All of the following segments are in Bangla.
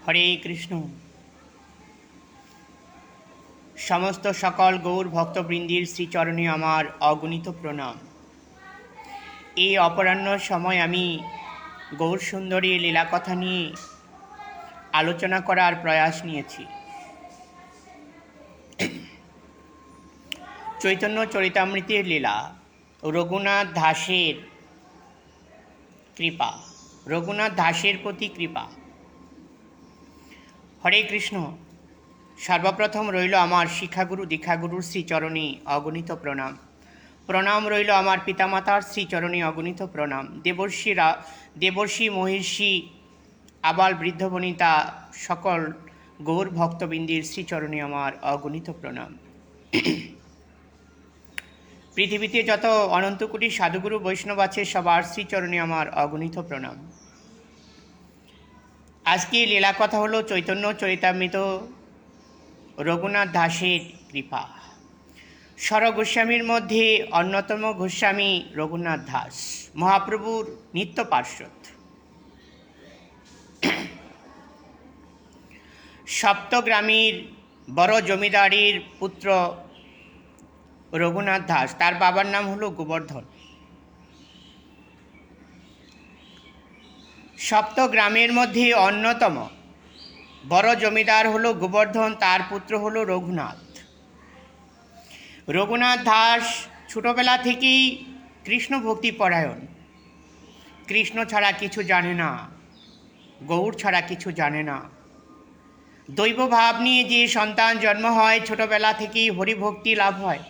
হরে কৃষ্ণ। সমস্ত সকল গৌর ভক্তবৃন্দির শ্রীচরণে আমার অগণিত প্রণাম। এই অপরাহ্ন সময় আমি গৌর সুন্দরীর লীলাকথা নিয়ে আলোচনা করার প্রয়াস নিয়েছি। চৈতন্য চরিতামৃতের লীলা, রঘুনাথ দাসের কৃপা, রঘুনাথ দাসের প্রতি কৃপা। হরে কৃষ্ণ। সর্বপ্রথম রইল আমার শিক্ষাগুরু দীক্ষাগুরুর শ্রীচরণে অগণিত প্রণাম। প্রণাম রইল আমার পিতামাতার শ্রীচরণে অগণিত প্রণাম। দেবর্ষি মহিষী আবাল বৃদ্ধ বনিতা সকল গৌর ভক্তবৃন্দির শ্রীচরণে আমার অগণিত প্রণাম। পৃথিবীতে যত অনন্ত কোটি সাধুগুরু বৈষ্ণব আছে সবার শ্রীচরণে আমার অগণিত প্রণাম। আজকে লীলা কথা হলো চৈতন্য চরিতামৃত রঘুনাথ দাসের কৃপা। স্বর গোস্বামীর মধ্যে অন্যতম গোস্বামী রঘুনাথ দাস, মহাপ্রভুর নিত্য পার্শ্বদ। সপ্তগ্রামীর বড় জমিদারির পুত্র রঘুনাথ দাস, তার বাবার নাম হলো গোবর্ধন। সপ্তগ্রামের মধ্যে অন্যতম বড় জমিদার হলো গোবর্ধন, তার পুত্র হলো রঘুনাথ। রঘুনাথ দাস ছোটবেলা থেকেই কৃষ্ণ ভক্তি পরায়ণ। কৃষ্ণ ছাড়া কিছু জানে না, গৌর ছাড়া কিছু জানে না। দৈব ভাব নিয়ে যে সন্তান জন্ম হয় ছোটবেলা থেকেই হরিভক্তি লাভ হয়।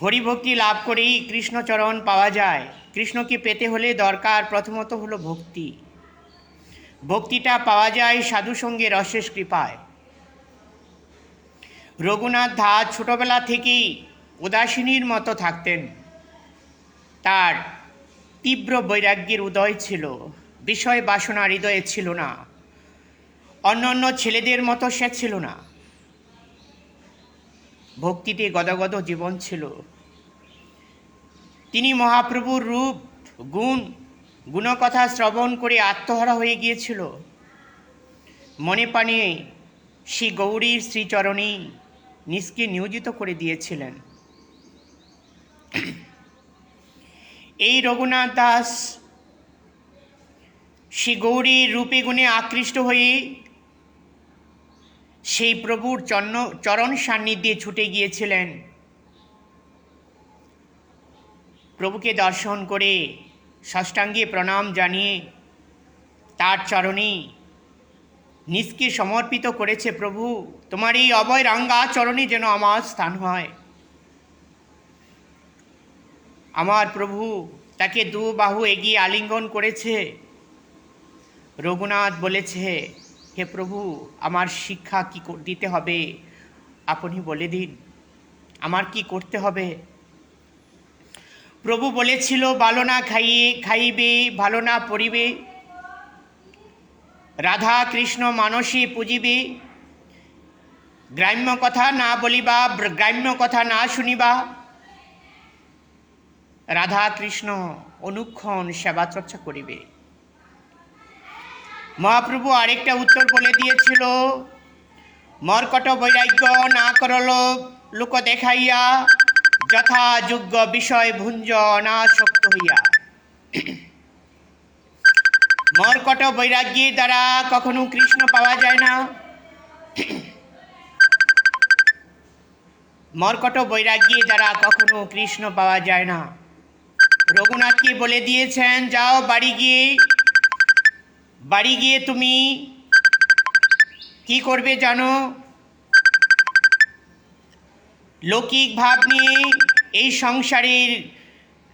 হরিভক্তি লাভ করেই কৃষ্ণচরণ পাওয়া যায়। কৃষ্ণকে পেতে হলে দরকার প্রথমত হলো ভক্তি। ভক্তিটা পাওয়া যায় সাধু সঙ্গে রসের কৃপায়। রঘুনাথ দাস ছোটবেলা থেকেই উদাসীনীর মতো থাকতেন। তার তীব্র বৈরাগ্যের উদয় ছিল, বিষয় বাসনা হৃদয়ে ছিল না। অন্য ছেলেদের মতো সে ছিল না। ভক্তিতে গদগদ জীবন ছিল। তিনি মহাপ্রভুর রূপ গুণকথা শ্রবণ করে আত্মহারা হয়ে গিয়েছিল। মনে প্রাণে শ্রী গৌরীর শ্রীচরণে নিজকে নিয়োজিত করে দিয়েছিলেন। এই রঘুনাথ দাস শ্রী গৌরীর রূপে গুণে আকৃষ্ট হয়ে সেই প্রভুর চরণ সান্নিধ্যে ছুটে গিয়েছিলেন। প্রভুকে দর্শন করে সাষ্টাঙ্গে প্রণাম জানিয়ে তার চরণে নিজকে সমর্পিত করেছে। প্রভু, তোমার এই অভয় রাঙ্গা চরণে যেন আমার স্থান হয়। আমার প্রভু তাকে দু বাহু এগিয়ে আলিঙ্গন করেছে। রঘুনাথ বলেছে, হে প্রভু, আমার শিক্ষা কি দিতে হবে আপনি বলে দিন, আমার কি করতে হবে। প্রভু বলেছিল, ভালো না খাইবে, ভালো না পড়িবে, রাধা কৃষ্ণ মানসে পুজিবে, গ্রাম্য কথা না বলিবা, গ্রাম্য কথা না শুনিবা, রাধা কৃষ্ণ অনুক্ষণ সেবা চর্চা করিবে। মহাপ্রভু আরেকটা উত্তর বলে দিয়েছিল, মর্কট বৈরাগ্য না করল লোক দেখাইয়া, যথা যোগ্য বিষয় ভুঞ্জ অনাসক্ত হইয়া। মর্কট বৈরাগ্যের দ্বারা কখনো কৃষ্ণ পাওয়া যায় না। মর্কট বৈরাগ্যের দ্বারা কখনো কৃষ্ণ পাওয়া যায় না। রঘুনাথকে বলে দিয়েছেন, যাও বাড়ি গিয়ে তুমি কি করবে জানো? লৌকিক ভাব নিয়ে এই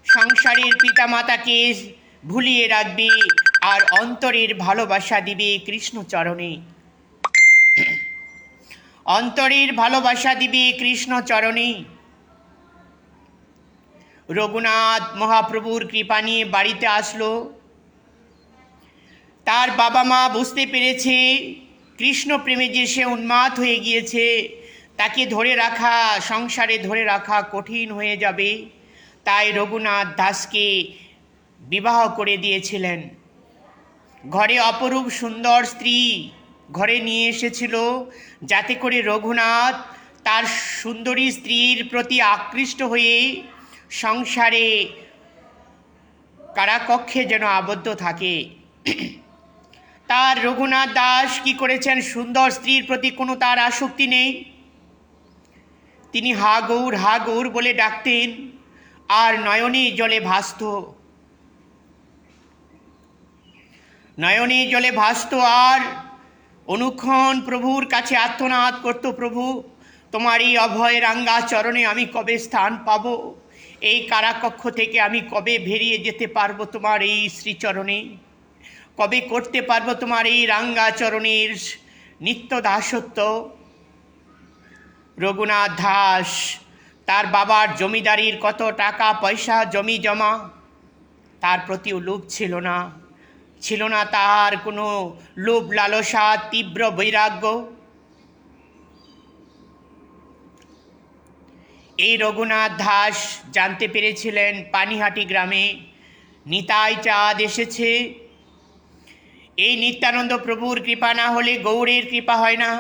সংসারের পিতামাতাকে ভুলিয়ে রাখবে আর অন্তরের ভালোবাসা দিবে কৃষ্ণ চরণে। অন্তরের ভালোবাসা দিবে কৃষ্ণ চরণে। রঘুনাথ মহাপ্রভুর কৃপা নিয়ে বাড়িতে আসলো। তার বাবা মা বুঝতে পেরেছে কৃষ্ণ প্রেমে যে সে উন্মাদ হয়ে গিয়েছে, তাকে সংসারে ধরে রাখা কঠিন হয়ে যাবে। তাই রঘুনাথ দাসকে বিবাহ করে দিয়েছিলেন। ঘরে অপরূপ সুন্দর স্ত্রী ঘরে নিয়ে এসেছিল, যাতে করে রঘুনাথ তার সুন্দরী স্ত্রীর প্রতি আকৃষ্ট হয়ে সংসারে কারাকক্ষে যেন আবদ্ধ থাকে। তার রঘুনাথ দাস কি করেছেন? সুন্দর স্ত্রীর প্রতি কোনো তার আসক্তি নেই। তিনি হা গৌর বলে ডাকতেন, আর নয়নে জলে ভাসত, নয়নে জলে ভাসত, আর অনুক্ষণ প্রভুর কাছে আর্তনাদ করত, প্রভু তোমার এই অভয় রাঙ্গা চরণে আমি কবে স্থান পাব? এই কারাকক্ষ থেকে আমি কবে বেরিয়ে যেতে পারবো তোমার এই শ্রীচরণে? কবে করতে পারবো তোমার এই রাঙ্গা চরণের নিত্য দাসত্ব? রঘুনাথ দাস তার বাবার জমিদারির কত টাকা পয়সা জমি জমা, তার প্রতিও লোভ ছিল না, ছিল না তার কোনো লোভ লালসা, তীব্র বৈরাগ্য। এই রঘুনাথ দাস জানতে পেরেছিলেন পানিহাটি গ্রামে নিতাই চাঁদ এসেছে। এই নিত্যানন্দ প্রভুর কৃপা না হলে গৌরের কৃপা হয় না।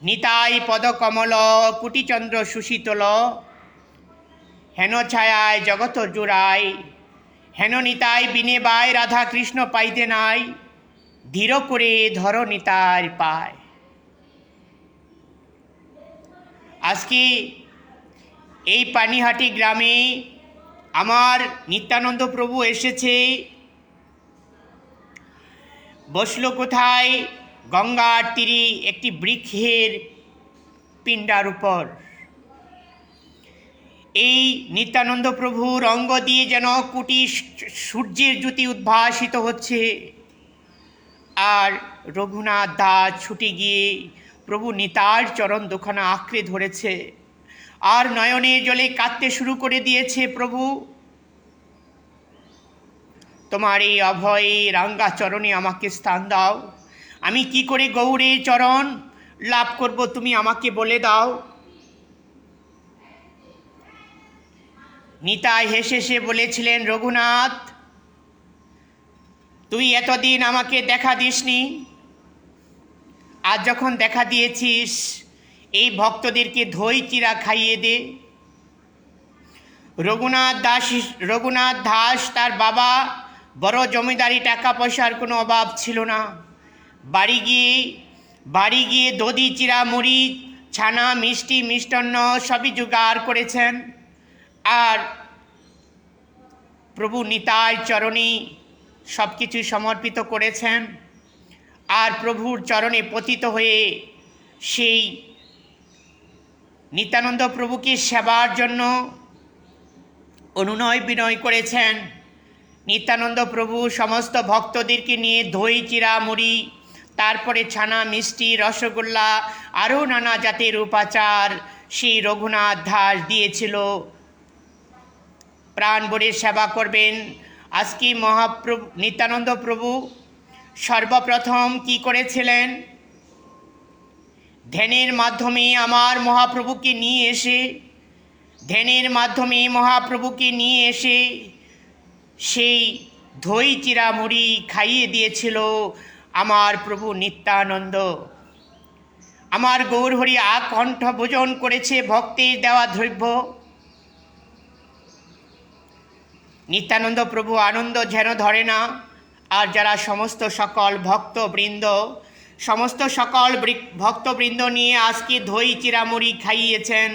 নিতাই পদকমল কুটিচন্দ্র সুশীতল, হেন ছায়ায় জগত জোড়ায়, হেন নিতাই বিনে বাই রাধা কৃষ্ণ পাইতে নাই, ধীর করে ধর নিতাই পায়। আজকে এই পানিহাটি গ্রামে আমার নিত্যানন্দ প্রভু এসেছে। বসল কোথায়? গঙ্গার তীরে একটি বৃক্ষের পিণ্ডার উপর। এই নিত্যানন্দ প্রভুর অঙ্গ দিয়ে যেন কোটি সূর্যের জ্যোতি উদ্ভাসিত হচ্ছে। আর রঘুনাথ দাস ছুটে গিয়ে প্রভু নিতাইর চরণ দুখানা আঁকড়ে ধরেছে, আর নয়নে জলে কাঁদতে শুরু করে দিয়েছে, প্রভু তোমার এই অভয়ে রাঙ্গা চরণে আমাকে স্থান দাও। আমি কি করে গৌরের চরণ লাভ করব, তুমি আমাকে বলে দাও। নিতাই হেসে সে বলেছিলেন, রঘুনাথ তুই এতদিন আমাকে দেখা দিসনি, আজ যখন দেখা দিয়েছিস এই ভক্তদেরকে ধই চিরা খাইয়ে দে। রঘুনাথ দাস তার বাবা বড় জমিদারি, টাকা পয়সার কোনো অভাব ছিল না। বাড়ি গিয়ে দধি চিরা মুড়ি ছানা মিষ্টি মিষ্টান্ন সবই জোগাড় করেছেন, আর প্রভু নিতাই চরণে সব কিছু সমর্পিত করেছেন। আর প্রভুর চরণে পতিত হয়ে সেই নিত্যানন্দ প্রভুকে সেবার জন্য অনুনয় বিনয় করেছেন। নিত্যানন্দ প্রভু সমস্ত ভক্তদেরকে নিয়ে দই চিরা মুড়ি, তারপরে ছানা মিষ্টি রসগোল্লা আরও নানা জাতের উপাচার সেই রঘুনাথ দাস দিয়েছিল। প্রাণ ভরে সেবা করবেন। আজকে মহাপ্রভু নিত্যানন্দ প্রভু সর্বপ্রথম কি করেছিলেন? ধ্যানের মাধ্যমে আমার মহাপ্রভুকে নিয়ে এসে, ধ্যানের মাধ্যমে মহাপ্রভুকে নিয়ে এসে সেই দই চিরা মুড়ি খাইয়ে দিয়েছিল আমার প্রভু নিত্যানন্দ। আমার গৌরহরি আকণ্ঠ ভোজন করেছে ভক্তের দেওয়া দ্রব্য। নিত্যানন্দ প্রভু আনন্দ যেন ধরে না। আর যারা সমস্ত সকল ভক্তবৃন্দ নিয়ে আজকে দই চিরামুড়ি খাইয়েছেন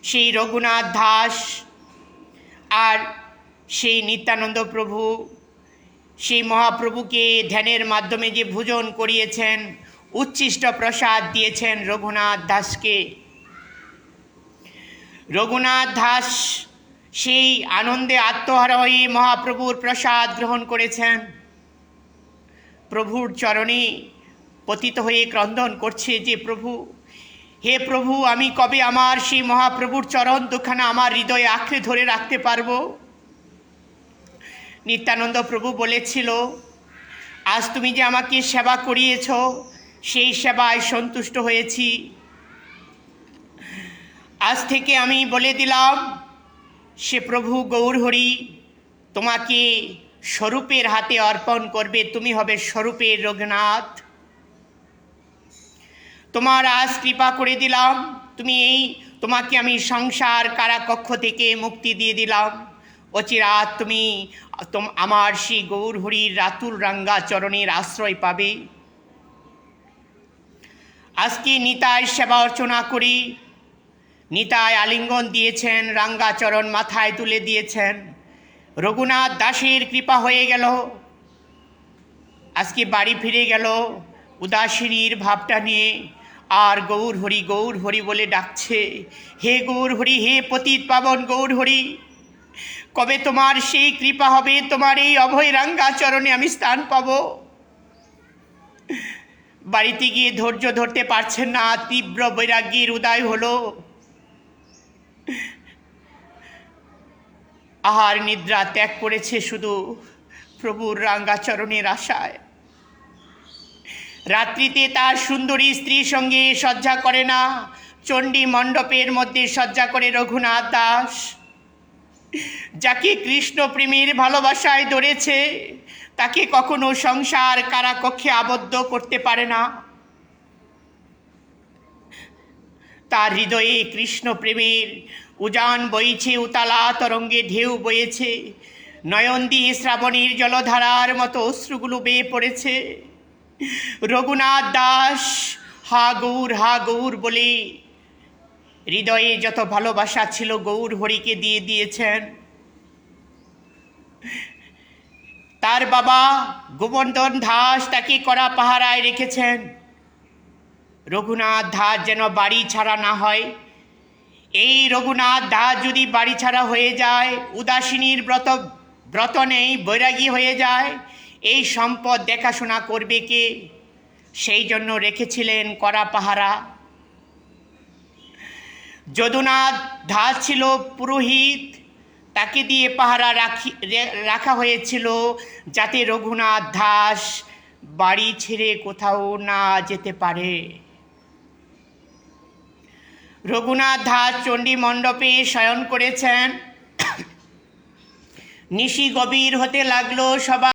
সেই রঘুনাথ দাস আর সেই নিত্যানন্দ প্রভু, সেই মহাপ্রভুকে ধ্যানের মাধ্যমে যে ভোজন করিয়েছেন, উচ্ছিষ্ট প্রসাদ দিয়েছেন রঘুনাথ দাসকে। রঘুনাথ দাস সেই আনন্দে আত্মহারা হয়ে মহাপ্রভুর প্রসাদ গ্রহণ করেছেন। প্রভুর চরণে পতিত হয়ে ক্রন্দন করছে যে, প্রভু, হে প্রভু, আমি কবে আমার সেই মহাপ্রভুর চরণ দুখানা আমার হৃদয়ে আঁকড়ে ধরে রাখতে পারবো? নিত্যানন্দ প্রভু বলেছিল, আজ তুমি যে আমাকে সেবা করিয়েছ, সেই সেবায় সন্তুষ্ট হয়েছি। আজ থেকে আমি বলে দিলাম, সে প্রভু গৌরহরি তোমাকে স্বরূপের হাতে অর্পণ করবে, তুমি হবে স্বরূপের রঘুনাথ। তোমার আজ কৃপা করে দিলাম, তোমাকে আমি সংসার কারাকক্ষ থেকে মুক্তি দিয়ে দিলাম। অচিরাত তুমি আমার শ্রী গৌর হরির রাতুল রাঙ্গা চরণের আশ্রয় পাবে। আজকে নিতাই সেবা অর্চনা করি। নিতাই আলিঙ্গন দিয়েছেন, রাঙ্গাচরণ মাথায় তুলে দিয়েছেন। রঘুনাথ দাসের কৃপা হয়ে গেল। আজকে বাড়ি ফিরে গেল উদাসীনীর ভাবটা নিয়ে, আর গৌর হরি বলে ডাকছে। হে গৌর হরি, হে পতিত পাবন গৌর হরি, কবে তোমার সেই কৃপা হবে, তোমার এই অভয় রাঙ্গাচরণে আমি স্থান পাব। বাড়িতে গিয়ে ধৈর্য ধরতে পারছেন না, তীব্র বৈরাগ্যের উদয় হলো। আহার নিদ্রা ত্যাগ করেছে শুধু প্রভুর রাঙ্গাচরণের আশায়। রাত্রিতে তার সুন্দরী স্ত্রীর সঙ্গে শয্যা করে না, চণ্ডী মণ্ডপের মধ্যে শয্যা করে রঘুনাথ দাস। যাকে কৃষ্ণ প্রেমের ভালোবাসায় ধরেছে, তাকে কখনো সংসার কারাকক্ষে আবদ্ধ করতে পারে না। তার হৃদয়ে কৃষ্ণ প্রেমের উজান বইছে, উতালা তরঙ্গে ঢেউ বয়েছে, নয়নদী শ্রাবণীর জলধারার মতো অশ্রুগুলো বেয়ে পড়েছে। রঘুনাথ দাস হা গৌর বলে হৃদয়ে যত ভালোবাসা ছিল গৌর হরিকে দিয়ে দিয়েছেন। তার বাবা গোবর্ধন দাস তাকে কড়া পাহারায় রেখেছেন। রঘুনাথ দাস যেন বাড়ি ছাড়া না হয়। এই রঘুনাথ দাস যদি বাড়ি ছাড়া হয়ে যায়, উদাসীনীর ব্রত নেই, বৈরাগী হয়ে যায়, এই সম্পদ দেখাশোনা করবে কে? সেই জন্য রেখেছিলেন কড়া পাহারা। যদুনাথ দাস ছিল পুরোহিত, তাকে দিয়ে পাহারা রাখা হয়েছিল যাতে রঘুনাথ দাস বাড়ি ছেড়ে কোথাও না যেতে পারে। রঘুনাথ দাস চণ্ডী মণ্ডপে শয়ন করেছেন। নিশি গভীর হতে লাগলো। সবাই